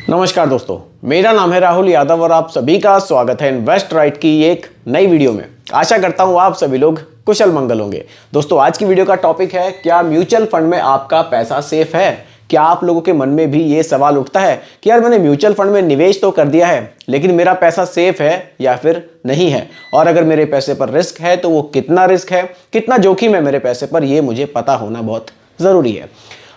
नमस्कार दोस्तों, मेरा नाम है राहुल यादव और आप सभी का स्वागत है इन्वेस्ट राइट की एक नई वीडियो में। आशा करता हूं आप सभी लोग कुशल मंगल होंगे। दोस्तों, आज की वीडियो का टॉपिक है, क्या म्यूचुअल फंड में आपका पैसा सेफ है। क्या आप लोगों के मन में भी ये सवाल उठता है कि यार मैंने म्यूचुअल फंड में निवेश तो कर दिया है, लेकिन मेरा पैसा सेफ है या फिर नहीं है, और अगर मेरे पैसे पर रिस्क है तो वो कितना रिस्क है, कितना जोखिम है मेरे पैसे पर, ये मुझे पता होना बहुत ज़रूरी है।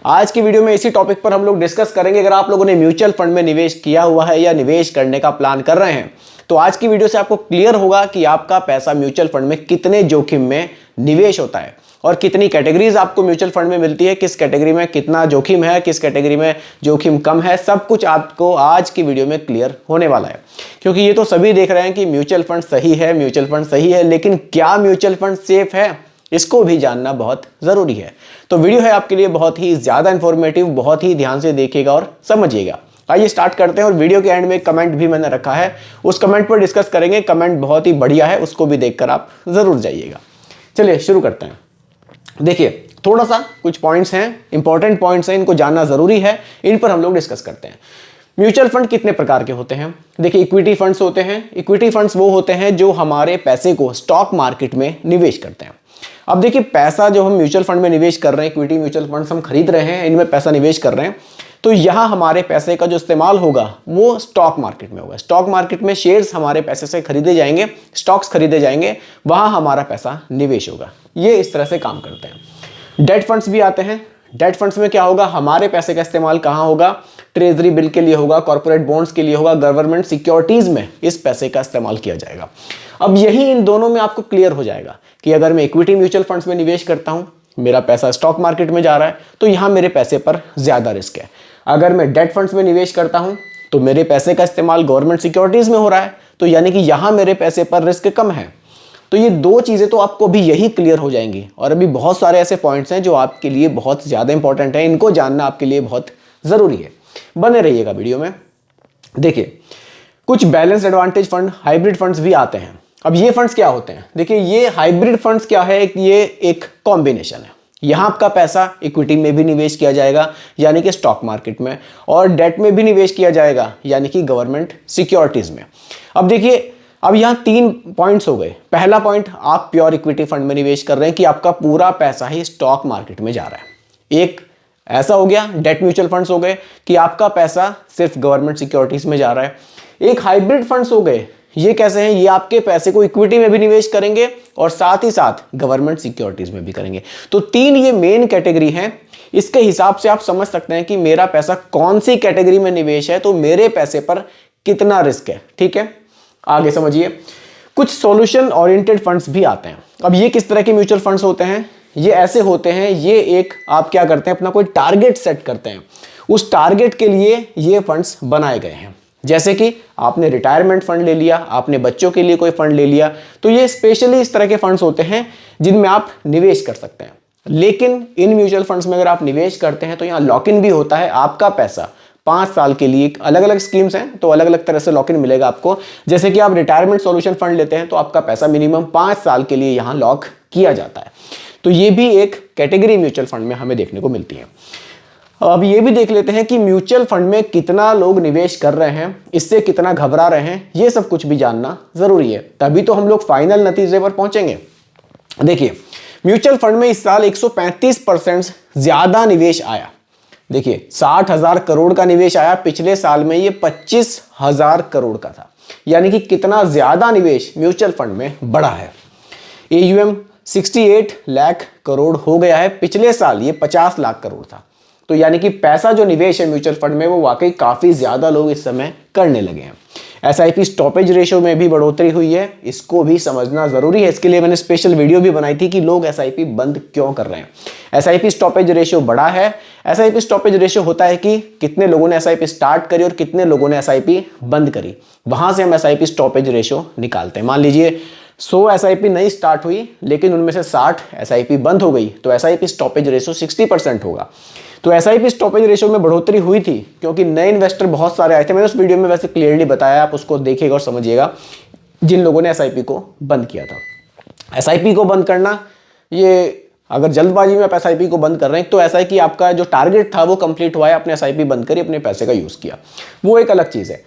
आज की वीडियो में इसी टॉपिक पर हम लोग डिस्कस करेंगे। अगर आप लोगों ने म्यूचुअल फंड में निवेश किया हुआ है या निवेश करने का प्लान कर रहे हैं, तो आज की वीडियो से आपको क्लियर होगा कि आपका पैसा म्यूचुअल फंड में कितने जोखिम में निवेश होता है और कितनी कैटेगरीज आपको म्यूचुअल फंड में मिलती है, किस कैटेगरी में कितना जोखिम है, किस कैटेगरी में जोखिम कम है। सब कुछ आपको आज की वीडियो में क्लियर होने वाला है, क्योंकि ये तो सभी देख रहे हैं कि म्यूचुअल फंड सही है, म्यूचुअल फंड सही है, लेकिन क्या म्यूचुअल फंड सेफ है, इसको भी जानना बहुत ज़रूरी है। तो वीडियो है आपके लिए बहुत ही ज़्यादा इंफॉर्मेटिव, बहुत ही ध्यान से देखिएगा और समझिएगा। आइए स्टार्ट करते हैं। और वीडियो के एंड में एक कमेंट भी मैंने रखा है, उस कमेंट पर डिस्कस करेंगे। कमेंट बहुत ही बढ़िया है, उसको भी देखकर आप ज़रूर जाइएगा। चलिए शुरू करते हैं। देखिए, थोड़ा सा कुछ पॉइंट्स हैं, इंपॉर्टेंट पॉइंट्स हैं, इनको जानना ज़रूरी है, इन पर हम लोग डिस्कस करते हैं। म्यूचुअल फंड कितने प्रकार के होते हैं? देखिए, इक्विटी फंड्स होते हैं। इक्विटी फंड्स वो होते हैं जो हमारे पैसे को स्टॉक मार्केट में निवेश करते हैं। अब देखिए, पैसा जो हम म्यूचुअल फंड में निवेश कर रहे हैं, इक्विटी म्यूचुअल फंड्स हम खरीद रहे हैं, इनमें पैसा निवेश कर रहे हैं, तो यहाँ हमारे पैसे का जो इस्तेमाल होगा वो स्टॉक मार्केट में होगा। स्टॉक मार्केट में शेयर्स हमारे पैसे से खरीदे जाएंगे, स्टॉक्स खरीदे जाएंगे, वहाँ हमारा पैसा निवेश होगा। ये इस तरह से काम करते हैं। डेट फंड्स भी आते हैं। डेट फंड्स में क्या होगा, हमारे पैसे का इस्तेमाल कहाँ होगा? ट्रेजरी बिल के लिए होगा, कॉर्पोरेट बॉन्ड्स के लिए होगा, गवर्नमेंट सिक्योरिटीज में इस पैसे का इस्तेमाल किया जाएगा। अब यही इन दोनों में आपको क्लियर हो जाएगा कि अगर मैं इक्विटी म्यूचुअल फंड्स में निवेश करता हूं, मेरा पैसा स्टॉक मार्केट में जा रहा है, तो यहां मेरे पैसे पर ज्यादा रिस्क है। अगर मैं डेट फंड्स में निवेश करता हूं, तो मेरे पैसे का इस्तेमाल गवर्नमेंट सिक्योरिटीज में हो रहा है, तो यानी कि यहां मेरे पैसे पर रिस्क कम है। तो ये दो चीजें तो आपको भी यही क्लियर हो जाएंगी। और अभी बहुत सारे ऐसे पॉइंट्स हैं जो आपके लिए बहुत ज्यादा इंपॉर्टेंट है, इनको जानना आपके लिए बहुत जरूरी है। बने रहिएगा वीडियो में। देखिए, कुछ balance advantage fund, hybrid funds भी आते हैं। अब ये फंड्स क्या होते हैं? देखिए, ये हाइब्रिड फंड्स क्या है, ये एक कॉम्बिनेशन है। यहां आपका पैसा इक्विटी में भी निवेश किया जाएगा, यानी कि स्टॉक मार्केट में, और डेट में भी निवेश किया जाएगा, यानी कि गवर्नमेंट सिक्योरिटीज में। अब देखिए, अब यहां तीन पॉइंट्स हो गए। पहला पॉइंट, आप प्योर इक्विटी फंड में निवेश कर रहे हैं कि आपका पूरा पैसा ही स्टॉक मार्केट में जा रहा है। एक ऐसा हो गया। डेट म्यूचुअल फंड्स हो गए कि आपका पैसा सिर्फ गवर्नमेंट सिक्योरिटीज में जा रहा है। एक हाइब्रिड फंड्स हो गए। ये कैसे हैं? ये आपके पैसे को इक्विटी में भी निवेश करेंगे और साथ ही साथ गवर्नमेंट सिक्योरिटीज में भी करेंगे। तो तीन ये मेन कैटेगरी हैं। इसके हिसाब से आप समझ सकते हैं कि मेरा पैसा कौन सी कैटेगरी में निवेश है, तो मेरे पैसे पर कितना रिस्क है। ठीक है, आगे समझिए। कुछ सॉल्यूशन ओरिएंटेड फंड्स भी आते हैं। अब ये किस तरह के म्यूचुअल फंड्स होते हैं? ये ऐसे होते हैं, ये एक आप क्या करते हैं, अपना कोई टारगेट सेट करते हैं, उस टारगेट के लिए ये फंड्स बनाए गए हैं। जैसे कि आपने रिटायरमेंट फंड ले लिया, आपने बच्चों के लिए कोई फंड ले लिया, तो ये स्पेशली इस तरह के फंड्स होते हैं जिनमें आप निवेश कर सकते हैं। लेकिन इन म्यूचुअल फंड्स में अगर आप निवेश करते हैं तो यहाँ लॉक इन भी होता है। आपका पैसा 5 साल के लिए, अलग अलग स्कीम्स हैं तो अलग अलग तरह से लॉक इन मिलेगा आपको। जैसे कि आप रिटायरमेंट सॉल्यूशन फंड लेते हैं तो आपका पैसा मिनिमम 5 साल के लिए यहाँ लॉक किया जाता है। तो ये भी एक कैटेगरी म्यूचुअल फंड में हमें देखने को मिलती है। अब ये भी देख लेते हैं कि म्यूचुअल फंड में कितना लोग निवेश कर रहे हैं, इससे कितना घबरा रहे हैं, ये सब कुछ भी जानना जरूरी है, तभी तो हम लोग फाइनल नतीजे पर पहुंचेंगे। देखिए, म्यूचुअल फंड में इस साल 135% ज्यादा निवेश आया। देखिए, 60,000 करोड़ का निवेश आया। पिछले साल में ये 25,000 करोड़ का था, यानी कि कितना ज्यादा निवेश म्यूचुअल फंड में बढ़ा है। AUM 68 लाख करोड़ हो गया है। पिछले साल ये 50 लाख करोड़ था। तो यानी कि पैसा जो निवेश है म्यूचुअल फंड में, वो वाकई काफी ज्यादा लोग इस समय करने लगे हैं। SIP स्टॉपेज रेशियो में भी बढ़ोतरी हुई है, इसको भी समझना जरूरी है। इसके लिए मैंने स्पेशल वीडियो भी बनाई थी कि लोग SIP बंद क्यों कर रहे हैं। SIP स्टॉपेज रेशियो बढ़ा है। SIP स्टॉपेज रेशियो होता है कि कितने लोगों ने SIP स्टार्ट करी और कितने लोगों ने SIP बंद करी, वहां से हम SIP स्टॉपेज रेशियो निकालते हैं। मान लीजिए 100 SIP नई स्टार्ट हुई, लेकिन उनमें से 60 SIP बंद हो गई, तो SIP स्टॉपेज रेशियो 60% होगा। तो SIP स्टॉपेज रेशियो में बढ़ोतरी हुई थी क्योंकि नए इन्वेस्टर बहुत सारे आए थे। मैंने उस वीडियो में वैसे क्लियरली बताया, आप उसको देखिएगा और समझिएगा, जिन लोगों ने SIP को बंद किया था। SIP को बंद करना ये अगर जल्दबाजी में आप एसआईपी को बंद कर रहे हैं तो ऐसा है कि आपका जो टारगेट था वो कंप्लीट हुआ है, आपने एसआईपी बंद करी, अपने पैसे का यूज़ किया, वो एक अलग चीज़ है।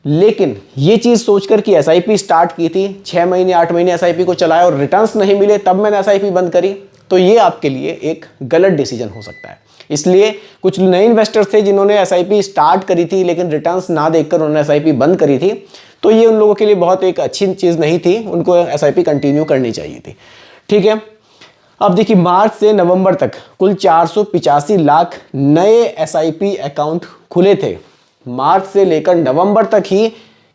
लेकिन ये चीज़ सोचकर कि एसआईपी स्टार्ट की थी, 6 महीने 8 महीने एसआईपी को चलाया और रिटर्न्स नहीं मिले तब मैंने एसआईपी बंद करी, तो ये आपके लिए एक गलत डिसीजन हो सकता है। इसलिए कुछ नए इन्वेस्टर्स थे जिन्होंने एसआईपी स्टार्ट करी थी लेकिन रिटर्न्स ना देखकर उन्होंने एसआईपी बंद करी थी, तो ये उन लोगों के लिए बहुत एक अच्छी चीज़ नहीं थी, उनको एसआईपी कंटिन्यू करनी चाहिए थी। ठीक है, अब देखिए मार्च से नवंबर तक कुल 485 लाख नए एसआईपी अकाउंट खुले थे। मार्च से लेकर नवंबर तक ही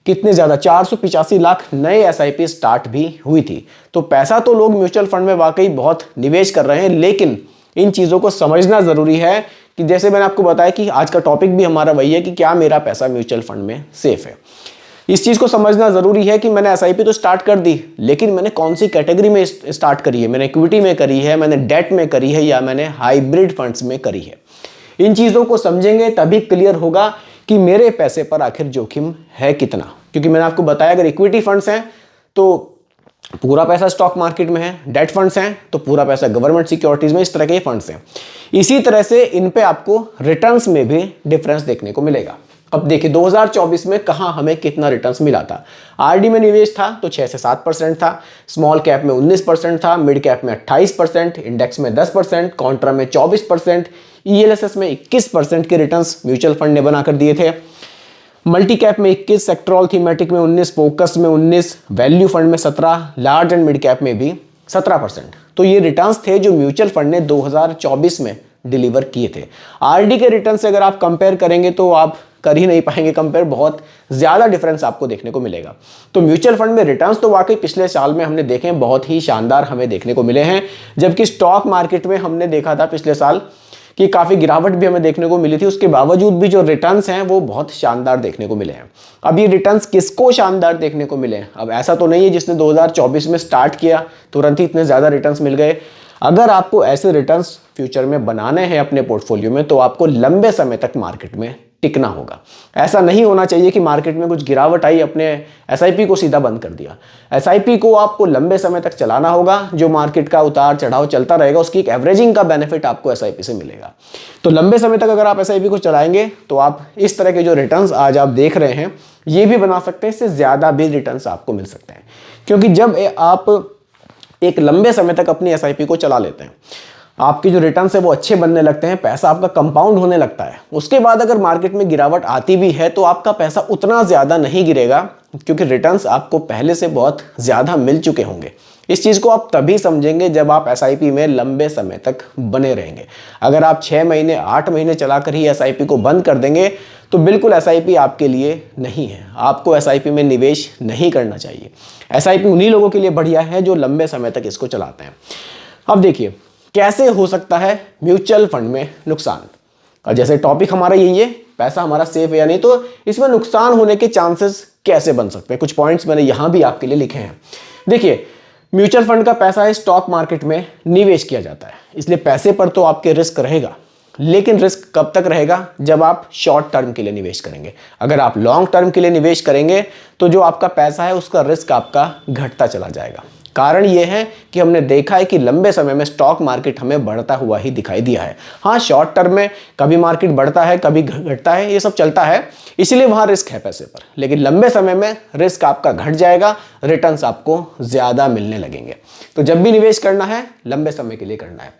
कितने ज़्यादा 485 लाख नए एसआईपी स्टार्ट भी हुई थी। तो पैसा तो लोग म्यूचुअल फंड में वाकई बहुत निवेश कर रहे हैं, लेकिन इन चीज़ों को समझना ज़रूरी है कि जैसे मैंने आपको बताया कि आज का टॉपिक भी हमारा वही है कि क्या मेरा पैसा म्यूचुअल फंड में सेफ है। इस चीज़ को समझना ज़रूरी है कि मैंने एसआईपी तो स्टार्ट कर दी, लेकिन मैंने कौन सी कैटेगरी में स्टार्ट करी है, मैंने इक्विटी में करी है, मैंने डेट में करी है, या मैंने हाइब्रिड फंड्स में करी है। इन चीज़ों को समझेंगे तभी क्लियर होगा कि मेरे पैसे पर आखिर जोखिम है कितना। क्योंकि मैंने आपको बताया अगर इक्विटी फंड्स हैं तो पूरा पैसा स्टॉक मार्केट में है, डेट फंड्स हैं तो पूरा पैसा गवर्नमेंट सिक्योरिटीज में, इस तरह के फंड्स हैं। इसी तरह से इन पे आपको रिटर्न्स में भी डिफरेंस देखने को मिलेगा। अब देखिए 2024 में कहाँ हमें कितना रिटर्न्स मिला था। आरडी में निवेश था तो 6 से 7% था, स्मॉल कैप में 19% था, मिड कैप में 28%, इंडेक्स में 10%, कॉन्ट्रा में 24%, ईएलएसएस में 21% के रिटर्न्स म्यूचुअल फंड ने बनाकर दिए थे। मल्टी कैप में 21, सेक्टरल थीमेटिक में 19, फोकस में 19, वैल्यू फंड में 17, लार्ज एंड मिड कैप में भी 17%। तो ये रिटर्न्स थे जो म्यूचुअल फंड ने 2024 में डिलीवर किए थे। आरडी के रिटर्न से अगर आप कंपेयर करेंगे तो आप कर ही नहीं पाएंगे कंपेयर, बहुत ज़्यादा डिफरेंस आपको देखने को मिलेगा। तो म्यूचुअल फंड में रिटर्न्स तो वाकई पिछले साल में हमने देखे हैं, बहुत ही शानदार हमें देखने को मिले हैं, जबकि स्टॉक मार्केट में हमने देखा था पिछले साल कि काफ़ी गिरावट भी हमें देखने को मिली थी। उसके बावजूद भी जो रिटर्न्स हैं वो बहुत शानदार देखने को मिले हैं। अब ये रिटर्न्स किसको शानदार देखने को मिले हैं? अब ऐसा तो नहीं है जिसने 2024 में स्टार्ट किया तुरंत ही इतने ज़्यादा रिटर्न्स मिल गए। अगर आपको ऐसे रिटर्न्स फ्यूचर में बनाने हैं अपने पोर्टफोलियो में तो आपको लंबे समय तक मार्केट में टिकना होगा। ऐसा नहीं होना चाहिए कि मार्केट में कुछ गिरावट आई, अपने एसआईपी को सीधा बंद कर दिया। एसआईपी को आपको लंबे समय तक चलाना होगा। जो मार्केट का उतार चढ़ाव चलता रहेगा उसकी एक एवरेजिंग का बेनिफिट आपको एसआईपी से मिलेगा। तो लंबे समय तक अगर आप एसआईपी को चलाएंगे तो आप इस तरह के जो रिटर्न्स आज आप देख रहे हैं ये भी बना सकते हैं, इससे ज़्यादा भी रिटर्न्स आपको मिल सकते हैं। क्योंकि जब आप एक लंबे समय तक अपनी एसआईपी को चला लेते हैं, आपके जो रिटर्न्स है वो अच्छे बनने लगते हैं, पैसा आपका कंपाउंड होने लगता है। उसके बाद अगर मार्केट में गिरावट आती भी है तो आपका पैसा उतना ज़्यादा नहीं गिरेगा, क्योंकि रिटर्न्स आपको पहले से बहुत ज़्यादा मिल चुके होंगे। इस चीज़ को आप तभी समझेंगे जब आप एसआईपी में लंबे समय तक बने रहेंगे। अगर आप 6 महीने 8 महीने चलाकर ही एसआईपी को बंद कर देंगे तो बिल्कुल एसआईपी आपके लिए नहीं है। आपको एसआईपी में निवेश नहीं करना चाहिए। एसआईपी उन्हीं लोगों के लिए बढ़िया है जो लंबे समय तक इसको चलाते हैं। अब देखिए कैसे हो सकता है म्यूचुअल फंड में नुकसान। और जैसे टॉपिक हमारा यही है, पैसा हमारा सेफ है या नहीं, तो इसमें नुकसान होने के चांसेस कैसे बन सकते हैं, कुछ पॉइंट्स मैंने यहां भी आपके लिए लिखे हैं। देखिए म्यूचुअल फंड का पैसा है स्टॉक मार्केट में निवेश किया जाता है, इसलिए पैसे पर तो आपके रिस्क रहेगा, लेकिन रिस्क कब तक रहेगा? जब आप शॉर्ट टर्म के लिए निवेश करेंगे। अगर आप लॉन्ग टर्म के लिए निवेश करेंगे तो जो आपका पैसा है उसका रिस्क आपका घटता चला जाएगा। कारण यह है कि हमने देखा है कि लंबे समय में स्टॉक मार्केट हमें बढ़ता हुआ ही दिखाई दिया है। हाँ, शॉर्ट टर्म में कभी मार्केट बढ़ता है कभी घटता है, ये सब चलता है, इसलिए वहां रिस्क है पैसे पर। लेकिन लंबे समय में रिस्क आपका घट जाएगा, रिटर्न्स आपको ज्यादा मिलने लगेंगे। तो जब भी निवेश करना है लंबे समय के लिए करना है।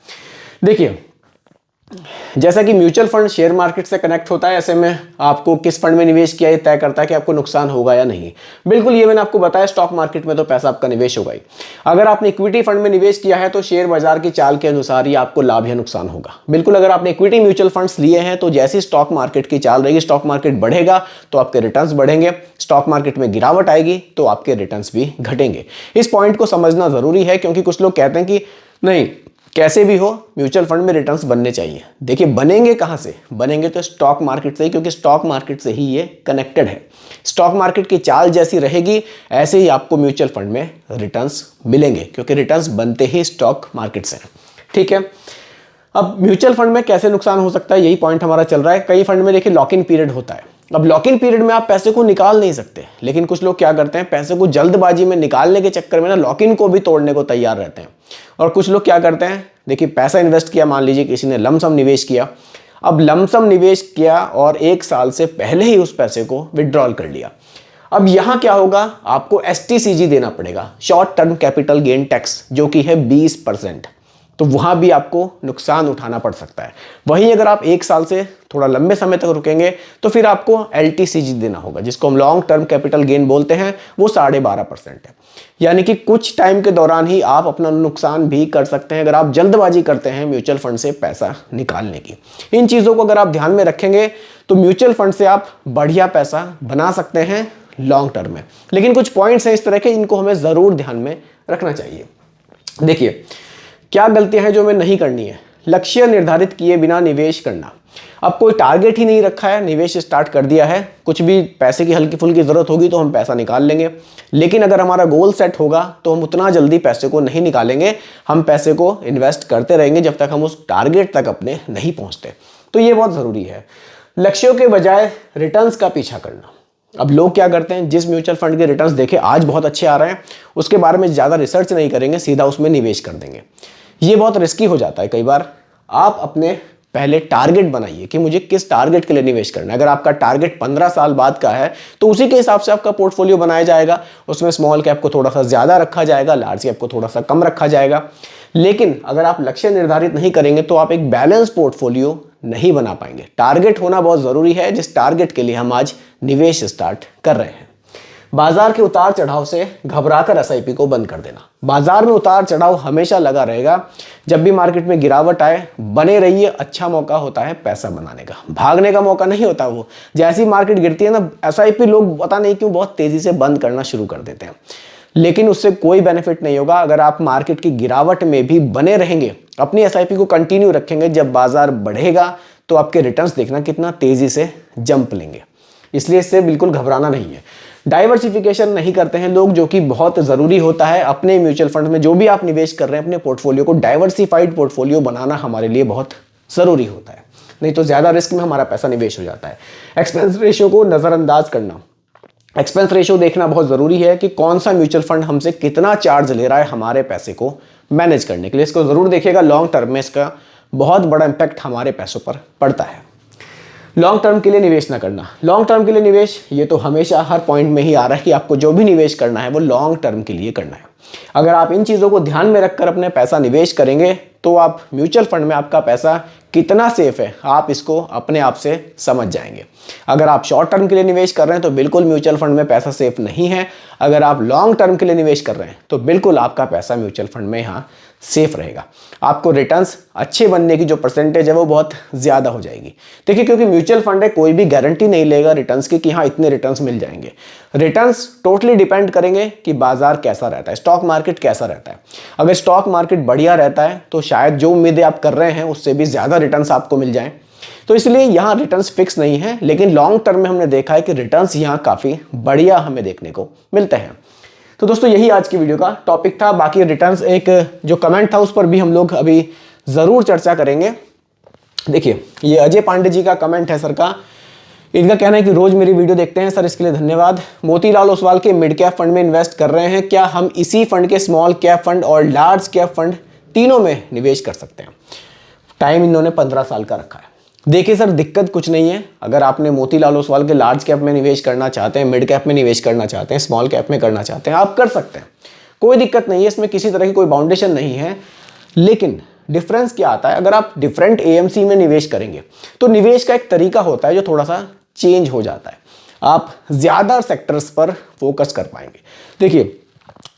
देखिए जैसा कि म्यूचुअल फंड शेयर मार्केट से कनेक्ट होता है, ऐसे में आपको किस फंड में निवेश किया ये तय करता है कि आपको नुकसान होगा या नहीं। बिल्कुल ये मैंने आपको बताया, स्टॉक मार्केट में तो पैसा आपका निवेश होगा ही। अगर आपने इक्विटी फंड में निवेश किया है तो शेयर बाजार की चाल के अनुसार ही आपको लाभ या नुकसान होगा। बिल्कुल अगर आपने इक्विटी म्यूचुअल फंड्स लिए हैं तो जैसी स्टॉक मार्केट की चाल रहेगी, स्टॉक मार्केट बढ़ेगा तो आपके रिटर्न्स बढ़ेंगे, स्टॉक मार्केट में गिरावट आएगी तो आपके रिटर्न्स भी घटेंगे। इस पॉइंट को समझना जरूरी है, क्योंकि कुछ लोग कहते हैं कि नहीं कैसे भी हो म्यूचुअल फंड में रिटर्न्स बनने चाहिए। देखिए बनेंगे कहां से? बनेंगे तो स्टॉक मार्केट से ही, क्योंकि स्टॉक मार्केट से ही ये कनेक्टेड है। स्टॉक मार्केट की चाल जैसी रहेगी ऐसे ही आपको म्यूचुअल फंड में रिटर्न्स मिलेंगे, क्योंकि रिटर्न्स बनते ही स्टॉक मार्केट से हैं। ठीक है, अब म्यूचुअल फंड में कैसे नुकसान हो सकता है, यही पॉइंट हमारा चल रहा है। कई फंड में देखिए लॉक इन पीरियड होता है, अब लॉक इन पीरियड में आप पैसे को निकाल नहीं सकते, लेकिन कुछ लोग क्या करते हैं, पैसे को जल्दबाजी में निकालने के चक्कर में ना लॉक इन को भी तोड़ने को तैयार रहते हैं। और कुछ लोग क्या करते हैं, देखिए पैसा इन्वेस्ट किया, मान लीजिए किसी ने लमसम निवेश किया, अब लमसम निवेश किया और 1 साल से पहले ही उस पैसे को विड्रॉल कर लिया। अब यहां क्या होगा, आपको STCG देना पड़ेगा, short term capital gain tax, जो कि है 20%। तो वहां भी आपको नुकसान उठाना पड़ सकता है। वहीं अगर आप 1 साल से थोड़ा लंबे समय तक रुकेंगे तो फिर आपको LTCG देना होगा, जिसको हम लॉन्ग टर्म कैपिटल गेन बोलते हैं, वो 12.5% है। यानी कि कुछ टाइम के दौरान ही आप अपना नुकसान भी कर सकते हैं अगर आप जल्दबाजी करते हैं म्यूचुअल फंड से पैसा निकालने की। इन चीज़ों को अगर आप ध्यान में रखेंगे तो म्यूचुअल फंड से आप बढ़िया पैसा बना सकते हैं लॉन्ग टर्म में। लेकिन कुछ पॉइंट्स हैं इस तरह के, इनको हमें ज़रूर ध्यान में रखना चाहिए। देखिए क्या गलतियां हैं जो हमें नहीं करनी है। लक्ष्य निर्धारित किए बिना निवेश करना। अब कोई टारगेट ही नहीं रखा है, निवेश स्टार्ट कर दिया है, कुछ भी पैसे की हल्की फुल्की ज़रूरत होगी तो हम पैसा निकाल लेंगे, लेकिन अगर हमारा गोल सेट होगा तो हम उतना जल्दी पैसे को नहीं निकालेंगे, हम पैसे को इन्वेस्ट करते रहेंगे जब तक हम उस टारगेट तक अपने नहीं पहुँचते। तो ये बहुत ज़रूरी है। लक्ष्यों के बजाय रिटर्न्स का पीछा करना। अब लोग क्या करते हैं, जिस म्यूचुअल फंड के रिटर्न्स देखे आज बहुत अच्छे आ रहे हैं, उसके बारे में ज़्यादा रिसर्च नहीं करेंगे, सीधा उसमें निवेश कर देंगे। ये बहुत रिस्की हो जाता है। कई बार आप अपने पहले टारगेट बनाइए कि मुझे किस टारगेट के लिए निवेश करना है। अगर आपका टारगेट 15 साल बाद का है तो उसी के हिसाब से आपका पोर्टफोलियो बनाया जाएगा। उसमें स्मॉल कैप को थोड़ा सा ज़्यादा रखा जाएगा, लार्ज कैप को थोड़ा सा कम रखा जाएगा। लेकिन अगर आप लक्ष्य निर्धारित नहीं करेंगे तो आप एक बैलेंस पोर्टफोलियो नहीं बना पाएंगे। टारगेट होना बहुत ज़रूरी है, जिस टारगेट के लिए हम आज निवेश स्टार्ट कर रहे हैं। बाजार के उतार चढ़ाव से घबराकर SIP को बंद कर देना। बाजार में उतार चढ़ाव हमेशा लगा रहेगा। जब भी मार्केट में गिरावट आए, बने रहिए, अच्छा मौका होता है पैसा बनाने का, भागने का मौका नहीं होता। वो जैसी मार्केट गिरती है ना, SIP लोग पता नहीं क्यों बहुत तेजी से बंद करना शुरू कर देते हैं, लेकिन उससे कोई बेनिफिट नहीं होगा। अगर आप मार्केट की गिरावट में भी बने रहेंगे, अपनी SIP को कंटिन्यू रखेंगे, जब बाजार बढ़ेगा तो आपके रिटर्न्स देखना कितना तेजी से जंप लेंगे। इसलिए इससे बिल्कुल घबराना नहीं है। डाइवर्सिफिकेशन नहीं करते हैं लोग, जो कि बहुत ज़रूरी होता है। अपने म्यूचुअल फंड में जो भी आप निवेश कर रहे हैं, अपने पोर्टफोलियो को डाइवर्सिफाइड पोर्टफोलियो बनाना हमारे लिए बहुत ज़रूरी होता है, नहीं तो ज़्यादा रिस्क में हमारा पैसा निवेश हो जाता है। एक्सपेंस रेशियो को नज़रअंदाज करना। एक्सपेंस रेशियो देखना बहुत ज़रूरी है कि कौन सा म्यूचुअल फंड हमसे कितना चार्ज ले रहा है हमारे पैसे को मैनेज करने के लिए। इसको ज़रूर देखिएगा, लॉन्ग टर्म में इसका बहुत बड़ा इम्पैक्ट हमारे पैसों पर पड़ता है। लॉन्ग टर्म के लिए निवेश ना करना। लॉन्ग टर्म के लिए निवेश, ये तो हमेशा हर पॉइंट में ही आ रहा है कि आपको जो भी निवेश करना है वो लॉन्ग टर्म के लिए करना है। अगर आप इन चीज़ों को ध्यान में रखकर अपने पैसा निवेश करेंगे तो आप म्यूचुअल फंड में आपका पैसा कितना सेफ है, आप इसको अपने आप से समझ जाएंगे। अगर आप शॉर्ट टर्म के लिए निवेश कर रहे हैं तो बिल्कुल म्यूचुअल फंड में पैसा सेफ नहीं है। अगर आप लॉन्ग टर्म के लिए निवेश कर रहे हैं तो बिल्कुल आपका पैसा म्यूचुअल फंड में यहाँ सेफ रहेगा। आपको रिटर्न्स अच्छे बनने की जो परसेंटेज है वो बहुत ज़्यादा हो जाएगी। देखिए, क्योंकि म्यूचुअल फंड है, कोई भी गारंटी नहीं लेगा रिटर्न्स की कि हाँ इतने रिटर्न्स मिल जाएंगे। रिटर्न्स टोटली डिपेंड करेंगे कि बाजार कैसा रहता है, स्टॉक मार्केट कैसा रहता है। अगर स्टॉक मार्केट बढ़िया रहता है तो शायद जो उम्मीदें आप कर रहे हैं उससे भी ज़्यादा रिटर्न्स आपको मिल जाएं। तो इसलिए यहाँ रिटर्न्स फिक्स नहीं है, लेकिन लॉन्ग टर्म में हमने देखा है कि रिटर्न्स यहाँ काफ़ी बढ़िया हमें देखने को मिलते हैं। तो दोस्तों यही आज की वीडियो का टॉपिक था। बाकी रिटर्न्स एक जो कमेंट था उस पर भी हम लोग अभी ज़रूर चर्चा करेंगे। देखिए, ये अजय पांडे जी का कमेंट है सर का। इनका कहना है कि रोज़ मेरी वीडियो देखते हैं सर, इसके लिए धन्यवाद। मोतीलाल ओसवाल के मिड कैप फंड में इन्वेस्ट कर रहे हैं, क्या हम इसी फंड के स्मॉल कैप फंड और लार्ज कैप फंड तीनों में निवेश कर सकते हैं? टाइम इन्होंने 15 साल का रखा है। देखिए सर, दिक्कत कुछ नहीं है। अगर आपने मोतीलाल ओसवाल के लार्ज कैप में निवेश करना चाहते हैं, मिड कैप में निवेश करना चाहते हैं, स्मॉल कैप में करना चाहते हैं, आप कर सकते हैं, कोई दिक्कत नहीं है। इसमें किसी तरह की कोई बाउंडेशन नहीं है। लेकिन डिफरेंस क्या आता है, अगर आप डिफरेंट AMC में निवेश करेंगे तो निवेश का एक तरीका होता है जो थोड़ा सा चेंज हो जाता है। आप ज़्यादा सेक्टर्स पर फोकस कर पाएंगे। देखिए,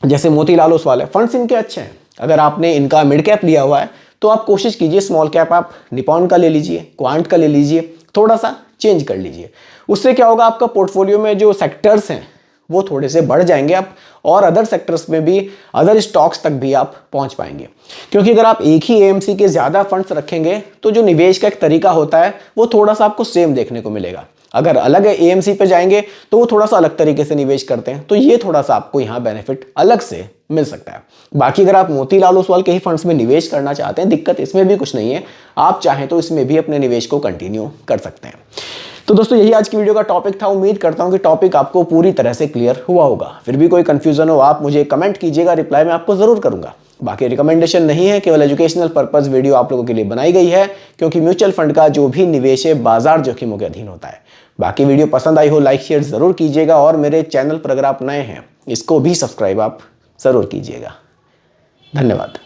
जैसे मोतीलाल ओसवाल है, फंड्स इनके अच्छे हैं। अगर आपने इनका मिड कैप लिया हुआ है तो आप कोशिश कीजिए स्मॉल कैप आप निपॉन का ले लीजिए, क्वांट का ले लीजिए, थोड़ा सा चेंज कर लीजिए। उससे क्या होगा, आपका पोर्टफोलियो में जो सेक्टर्स हैं वो थोड़े से बढ़ जाएंगे आप, और अदर सेक्टर्स में भी, अदर स्टॉक्स तक भी आप पहुंच पाएंगे। क्योंकि अगर आप एक ही AMC के ज़्यादा फंड्स रखेंगे तो जो निवेश का एक तरीका होता है वो थोड़ा सा आपको सेम देखने को मिलेगा। अगर अलग AMC पे जाएंगे तो वो थोड़ा सा अलग तरीके से निवेश करते हैं, तो ये थोड़ा सा आपको यहाँ बेनिफिट अलग से मिल सकता है। बाकी अगर आप मोतीलाल ओसवाल के ही फंड्स में निवेश करना चाहते हैं, दिक्कत इसमें भी कुछ नहीं है। आप चाहें तो इसमें भी अपने निवेश को कंटिन्यू कर सकते हैं। तो दोस्तों यही आज की वीडियो का टॉपिक था। उम्मीद करता हूं कि टॉपिक आपको पूरी तरह से क्लियर हुआ होगा। फिर भी कोई कंफ्यूजन हो आप मुझे कमेंट कीजिएगा, रिप्लाई मैं आपको जरूर करूंगा। बाकी रिकमेंडेशन नहीं है, केवल एजुकेशनल पर्पस वीडियो आप लोगों के लिए बनाई गई है, क्योंकि म्यूचुअल फंड का जो भी निवेश है बाजार जोखिमों के अधीन होता है। बाकी वीडियो पसंद आई हो लाइक शेयर जरूर कीजिएगा, और मेरे चैनल पर अगर आप नए हैं इसको भी सब्सक्राइब आप जरूर कीजिएगा। धन्यवाद।